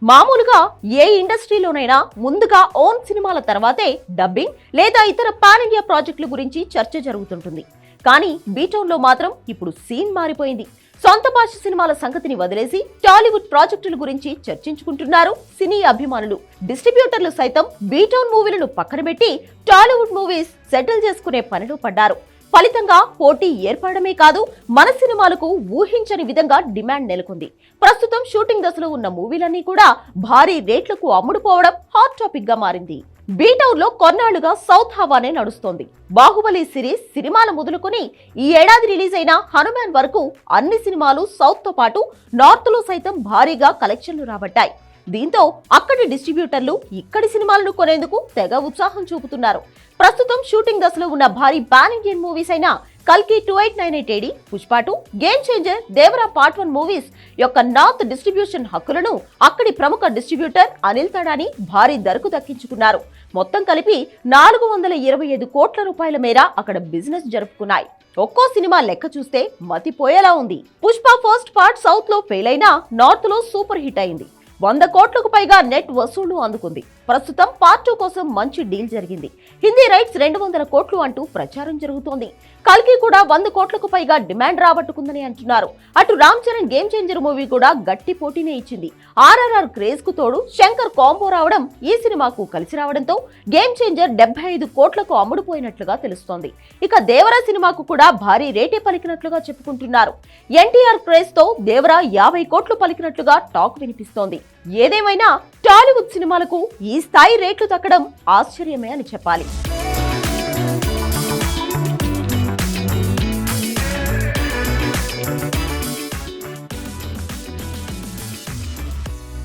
మామూలుగా ఏ ఇండస్ట్రీలోనైనా ముందుగా ఓన్ సినిమాల తర్వాతే డబ్బింగ్ లేదా ఇతర పాన్ ఇండియా ప్రాజెక్టుల గురించి చర్చ జరుగుతుంటుంది. కానీ బీటౌన్ లో మాత్రం ఇప్పుడు సీన్ మారిపోయింది. సొంత భాష సినిమాల సంగతిని వదిలేసి టాలీవుడ్ ప్రాజెక్టుల గురించి చర్చించుకుంటున్నారు సినీ అభిమానులు. డిస్ట్రిబ్యూటర్లు సైతం బీటౌన్ మూవీలను పక్కన పెట్టి టాలీవుడ్ మూవీస్ సెటిల్ చేసుకునే పనిలో పడ్డారు. ఫలితంగా పోటీ ఏర్పడమే కాదు, మన సినిమాలకు ఊహించని విధంగా డిమాండ్ నెలకొంది. ప్రస్తుతం షూటింగ్ దశలో ఉన్న మూవీలన్నీ కూడా భారీ రేట్లకు అమ్ముడుపోవడం హాట్ టాపిక్ గా మారింది. బీటౌన్ లో కొన్నాళ్లుగా సౌత్ హవానే నడుస్తోంది. బాహుబలి సిరీస్ సినిమాలు మొదలుకొని ఈ ఏడాది రిలీజ్ అయిన హనుమాన్ వరకు అన్ని సినిమాలు సౌత్ తో పాటు నార్త్ లో సైతం భారీగా కలెక్షన్లు రాబట్టాయి. దీంతో అక్కడి డిస్ట్రిబ్యూటర్లు ఇక్కడి సినిమాలను కొనేందుకు తెగ ఉత్సాహం చూపుతున్నారు. ప్రస్తుతం షూటింగ్ దశలో ఉన్న భారీ పాన్ ఇండియన్ మూవీస్ అయిన కల్కి 2898 AD, Pushpa 2, game changer, Devara part 1 movies యొక్క నార్త్ డిస్ట్రిబ్యూషన్ హక్కులను అక్కడి ప్రముఖ డిస్ట్రిబ్యూటర్ అనిల్ తడాని భారీ ధరకు దక్కించుకున్నారు. మొత్తం కలిపి 425 కోట్ల రూపాయల మేర అక్కడ బిజినెస్ జరుపుకున్నాయి. ఒక్కో సినిమా లెక్క చూస్తే మతిపోయేలా ఉంది. పుష్ప ఫస్ట్ పార్ట్ సౌత్ లో ఫెయిల్ అయినా నార్త్ లో సూపర్ హిట్ అయింది. 100 కోట్లకు పైగా నెట్ వసూళ్లు అందుకుంది. ప్రస్తుతం పార్ట్ 2 కోసం మంచి డీల్ జరిగింది. హిందీ రైట్స్ 200 కోట్లు అంటూ ప్రచారం జరుగుతోంది. కల్కి కూడా 100 కోట్లకు పైగా డిమాండ్ రాబట్టుకుందని అంటున్నారు. అటు Ram Charan game changer movie కూడా గట్టి పోటీనే ఇచ్చింది. RRR క్రేజ్ కు తోడు శంకర్ కాంబో రావడం ఈ సినిమాకు కలిసి రావడంతో గేమ్ చేంజర్ 75 కోట్లకు అమ్ముడుపోయినట్లుగా తెలుస్తోంది. ఇక దేవరా సినిమాకు కూడా భారీ రేటే పలికినట్లుగా చెప్పుకుంటున్నారు. ఎన్టీఆర్ క్రేజ్ తో దేవరా 50 కోట్లు పలికినట్లుగా టాక్ వినిపిస్తోంది. ఏదేమైనా టాలీవుడ్ సినిమాలకు ఈ స్థాయి రేట్లు దక్కడం ఆశ్చర్యమే అని చెప్పాలి.